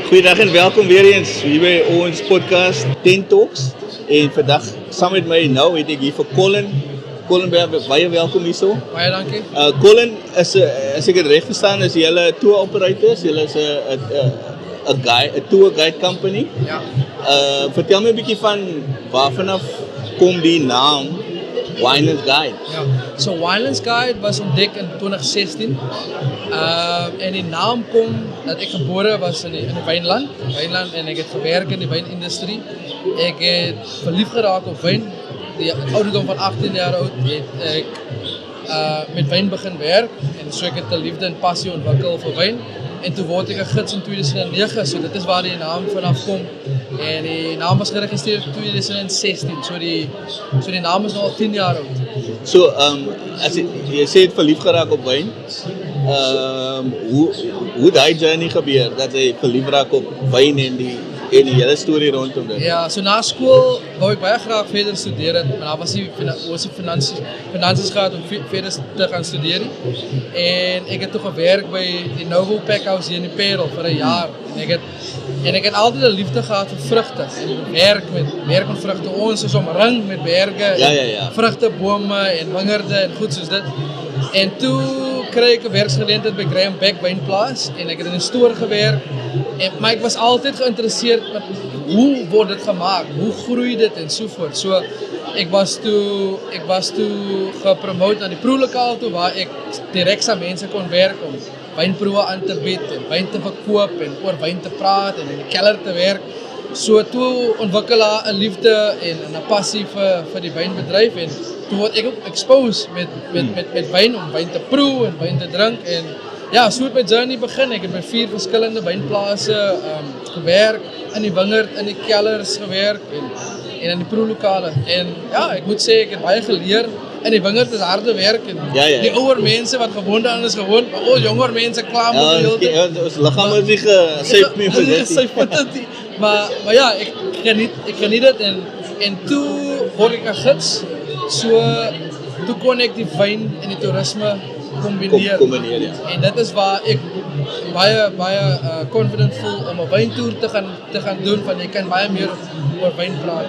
Goeiedag en welkom weer eens hier by ons podcast Ten Talks. En vandag saam met my nou het ek hier vir Colin. Colin, baie welkom hierso. Baie dankie. Colin is as ek dit reg verstaan is julle tour operators. Julle is 'n tour guide company. Ja. Vertel my 'n bietjie van waarvanaf kom die naam Winelands Guide. Ja. So Winelands Guide was ontdek in 2016. En die naam kom dat ek gebore was in die wynland en ek het gewerk in die wynindustrie. Ek het verlief geraak op wyn. Die ouderdom van 18 jaar oud het ek met wyn begin werk en so ek het 'n liefde en passie ontwikkel vir wyn. En toe word ek 'n gids in 2009, so dit is waar die naam vanaf kom. En die naam was geregistreer in 2016, so die naam is nou al 10 jaar oud. So, as jy sê het verlief geraak op wyn, hoe daai journey gebeur, dat jy verlief raak op wyn en die hele storie rondom dit? Ja, so na skool wou ek baie graag verder studeer, maar daar was nie finansies gehad om verder te gaan studeer. En ek het toe gewerk by die Noble Packhouse hier in die Parel vir 'n jaar. En ek het altyd 'n liefde gehad vir vrugte en werk met vrugte. Ons is omring met berge, Ja. vrugtebome en wingerde en goed soos dit. En toe kry ek 'n werksgeleentheid by Graham Beck Wynplaas en ek het in 'n stoor gewerk. Maar ek was altyd geïnteresseerd met hoe word dit gemaak, hoe groei dit en so voort. So ek was toe gepromoot na die proelokaal toe waar ek direk saam mense kon werk om wynproewe aan te bied en wyn te verkoop en oor wyn te praat en in die kelder te werk. So toe ontwikkel haar 'n liefde en 'n passie vir die wynbedryf en toe word ek ook exposed met wyn om wyn te proe en wyn te drink en ja, so het my journey begin. Ek het by 4 verskillende wynplase gewerk, in die wingerd, in die kellers gewerk en in die proelokale. En ja, ek moet sê ek het baie geleer. In die wingerd is harde werk en die ouer mense wat gewoond aan is gewoond, maar ons jonger mense kla met die hele tyd. Ons liggaam is nie gesyf nie vir dit. Maar ja, ek geniet dit en toe word ek 'n gids. So toe kon ek die wyn en die toerisme kombineer. Ja. En dit is waar ek baie confident voel om 'n wyntoer te gaan doen, want jy kan baie meer oor wyn praat.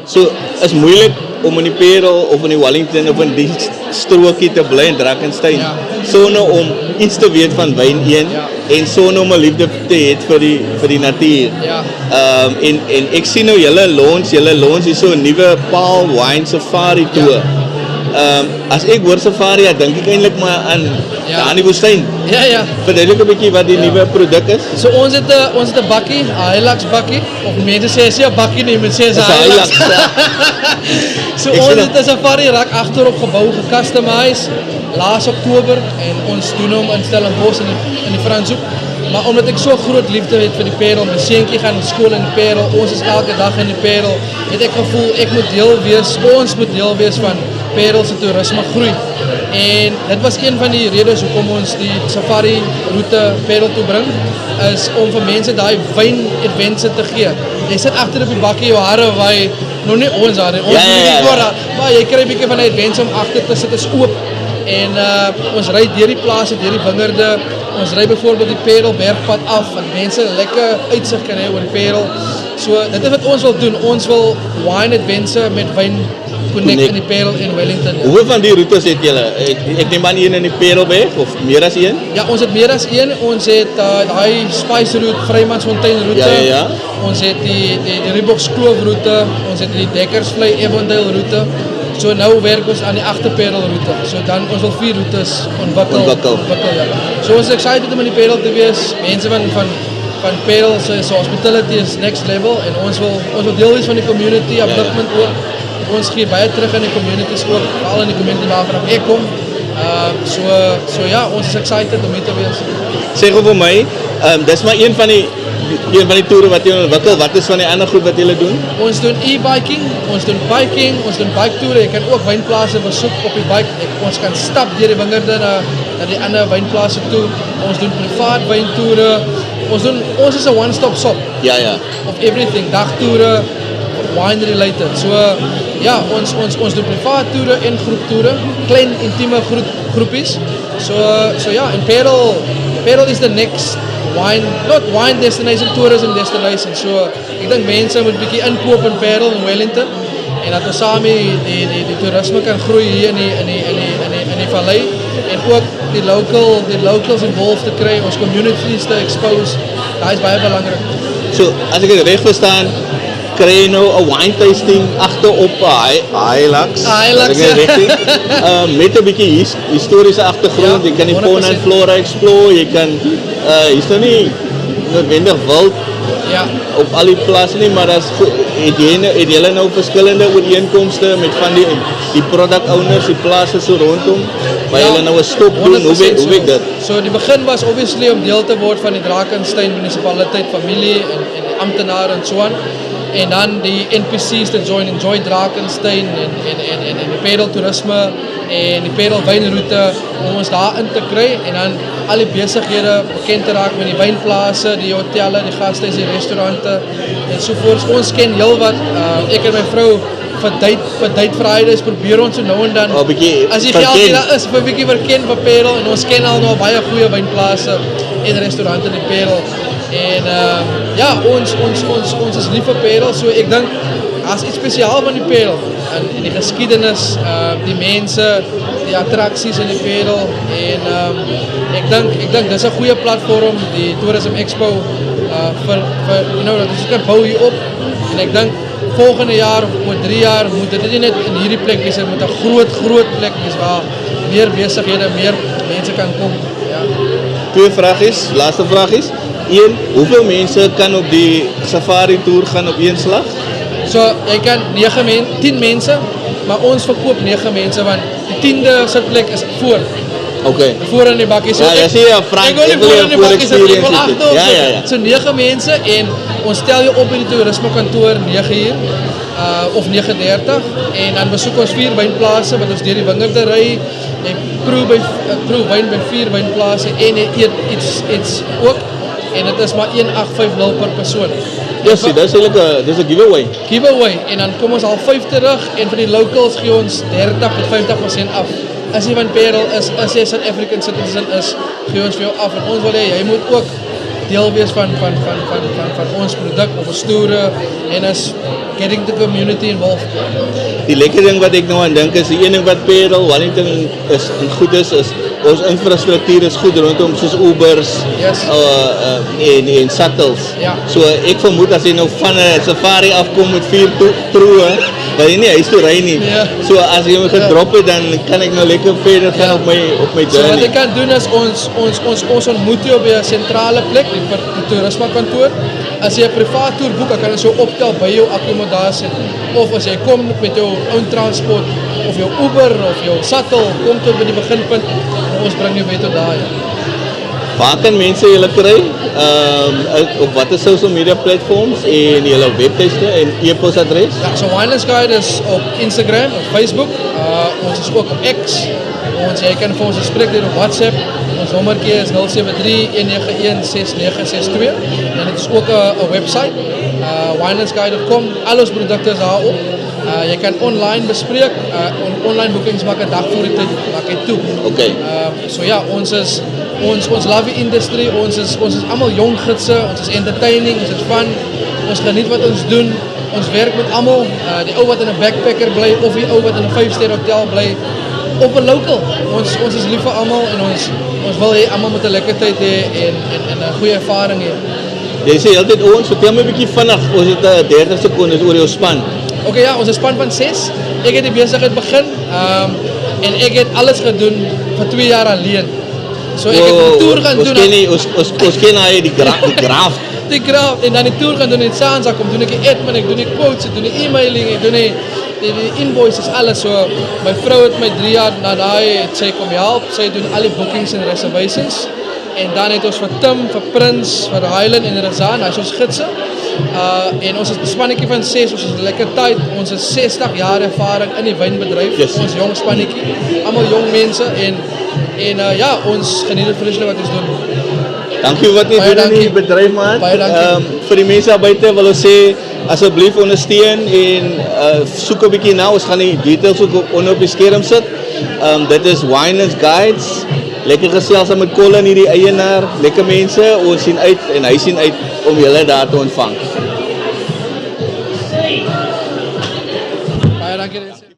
So, is moeilik om in die Parel of in die Wellington of in die strokie te bly in Drakenstein. Ja. Sonder om iets te weet van wyn en sonder om 'n liefde te hê vir die natuur. Ja. En ek sien nou julle launch is so 'n nuwe Paarl Wine Safari tour. As ek hoor safari, dink ek eintlik maar aan daar in die woestyn. Ja. Verduidelik 'n bietjie wat die nuwe produk is. So ons het 'n bakkie, 'n Hilux bakkie, of mense sê as jy 'n bakkie neem, mense sê as 'n Hilux. So ons het 'n safari rak agterop gebou, gecustomize laas Oktober en ons doen hom in Stellenbosch in die Franshoek. Maar omdat ek so groot liefde het vir die Parel, my seentjie gaan skool in die Parel, ons is elke dag in die Parel, het ek gevoel ons moet deel wees van Parel se toerisme groei. En dit was een van die redes hoekom ons die safari roete Parel toe bring, is om vir mense daai wyn adventure te gee. Jy sit agter op die bakkie, jou hare waai, nog nie ons hare, ons nie voor, maar jy kry 'n bietjie van 'n adventure om agter te sit, is oop. En ons ry deur die plase, deur die wingerde. Ons ry byvoorbeeld die Parel bergpad af en mense lekker uitsig kan hê oor die Parel. So dit is wat ons wil doen. Ons wil wine adventure met wyn connect in die Parel in Wellington. Hoeveel van die roetes het julle? Ek neem aan een in die Parelweg of meer as een? Ja, ons het meer as een. Ons het daai Spice route, Vrymansfontein route. Ja. Ons het die Rieboks Kloof route. Ons het die Dekkersvlei Avondale route. So nou werk ons aan die Agterparel route. So dan ons wil 4 routes ontwikkel. Ja. So ons is excited om in die Parel te wees. Mense van Parel se hospitality is next level en ons wil deel wees van die community upliftment ook. Ons gee baie terug in die communities ook, veral in die community waarvan ek kom. So ja, ons is excited om hier te wees. Sê gou vir my, dis maar een van die toere wat jy ontwikkel. Wat is van die ander goed wat julle doen? Ons doen e-biking, ons doen biking, ons doen bike toere. Jy kan ook wynplase besoek op die bike. Ons kan stap deur die wingerde na die ander wynplase toe. Ons doen privaat wyntoere. Ons is 'n one-stop shop. Ja. Of everything, dagtoere, wine related. So ja, ons doen privaat toere en groeptoere, klein intieme groepies. So ja, in Parel Perel is the next not wine destination, tourism destination. So ek dink mense moet bietjie inkoop in Perel en Wellington en dat ons saam die toerisme kan groei hier in die vallei en ook die locals involved te kry, ons communities te expose. Daai is baie belangrik. So as ek dit reg verstaan, kry jy nou 'n wine tasting agter op Hilux. Hilux, met 'n bietjie historiese agtergrond. Jy kan die fauna en flora explore, jy kan hier's nou nie noodwendig wild op al die plasse nie, maar het julle nou verskillende ooreenkomste met van die product owners, die plase so rondom, waar julle nou 'n stop doen, hoe werk dit? So die begin was obviously om deel te word van die Drakensberg munisipaliteit familie en amptenare en so aan. En dan die NPC's te join, Enjoy Drakensberg en die Perel toerisme en die Perel wynroete om ons daar in te kry en dan al die besighede bekend te raak met die wynplase, die hotelle, die gastehuise, die restaurante en sovoorts. Ons ken heelwat, ek en my vrou vir date Fridays probeer ons so nou en dan as die geld hier daar is vir 'n bietjie verken vir Perel en ons ken al nou baie goeie wynplase en restaurante in die Perel. En ons is lief vir Perel, so ek dink as iets spesiaal van die Perel en die geskiedenis, die mense, die attraksies in die Perel en ek dink dis 'n goeie platform, die Tourism Expo vir dat ons kan bou hier op en ek dink volgende jaar of oor 3 jaar moet dit nie net in hierdie plek wees, dit moet 'n groot plek wees waar meer besighede, meer mense kan kom. Ja. Twee vragies, laaste vragies. 1, hoeveel mense kan op die safari tour gaan op een slag? So jy kan 10 mense, maar ons verkoop 9 mense want die 10de sitplek is voor. Okay. Voor in die bakkie. So jy sê Frank, ek wil jou voor experience dit. Ja. So 9 mense en ons stel jou op by die toerisme kantoor 9:00 of 9:30 en dan besoek ons 4 wynplase wat ons deur die wingerde ry. Jy proe wyn by 4 wynplase en jy eet iets ook. En dit is maar 1850 per persoon. Yes, dis eintlik 'n giveaway. Giveaway en dan kom ons al 5 terug en vir die locals gee ons 30 tot 50% af. As jy van Perel is, as jy South African citizen is, gee ons vir jou af en ons wil hê jy moet ook deel wees van ons produk of ons toere en is getting the community involved. Die lekker ding wat ek nou aan dink is die een ding wat Perel, Wellington is goed is ons infrastruktuur is goed rondom soos Ubers en shuttles. Ja. So ek vermoed as jy nou van 'n safari afkom met 4 troe, wil jy nie huis toe ry nie. Ja. So as jy my gedrop het dan kan ek nou lekker verder gaan op my journey. So wat ek kan doen is ons ontmoet jou by 'n sentrale plek, die toerisme kantoor. As jy 'n privaat toer boek, dan kan ons jou optel by jou akkommodasie. Of as jy kom met jou own transport of jou Uber of jou shuttle, kom tot by die beginpunt en ons bring jou weer tot daar. Waar kan mense julle kry? Op watter social media platforms en julle webtuiste en e-posadres? Ja, so Winelands Guide is op Instagram, op Facebook. Ons is ook op X. Jy kan vir ons spreek deur op WhatsApp. Ons nommertjie is 073-191-6962 en dit is ook 'n website, winelandsguide.com. Al ons produkte is daarop. Jy kan online bespreek, online boekings maak 'n dag voor die tyd, maak jy toe. Okay. So ja, ons love die industrie, ons is almal jong gidse, ons is entertaining, ons is fun, ons geniet wat ons doen. Ons werk met almal, die ou wat in 'n backpacker bly of die ou wat in 'n 5-ster hotel bly. Op 'n local. Ons is lief vir almal en ons wil hê almal moet 'n lekker tyd hê en 'n goeie ervaring hê. Jy sê altyd ons, vertel my 'n bietjie vinnig, ons het 30 sekondes oor jou span. Okay, ja, ons is span van 6. Ek het die besigheid begin en ek het alles gedoen vir 2 jaar alleen. So ek het 'n toer gaan doen. Ons ken hy die graaf. Die graaf en dan die toer gaan doen in Sansa kom doen ek die admin, ek doen die quotes, ek doen die e-mailing, ek doen die invoices, alles. So my vrou het my 3 jaar na daai sy kom help. Sy doen al die bookings en reservations. En dan het ons vir Tim, vir Prins, vir Highland en Razan, hy's ons gidse. En ons is 'n spannetjie van 6, ons is lekker tyd. Ons is 60 jaar ervaring in die wynbedryf. Yes. Ons jong spannetjie, almal jong mense en ja, ons geniet dit vreeslik wat ons doen. Dankie wat jy doen in die bedryf man. Baie dankie. Vir die mense daar buite wil ons sê asseblief ondersteun en soek 'n bietjie nou, ons gaan die details ook onder op die skerm sit. Dit is Winelands Guides. lekker gesels met Colin hier die eienaar, lekker mense, ons sien uit en hy sien uit om julle daar te ontvang. Baie dankie.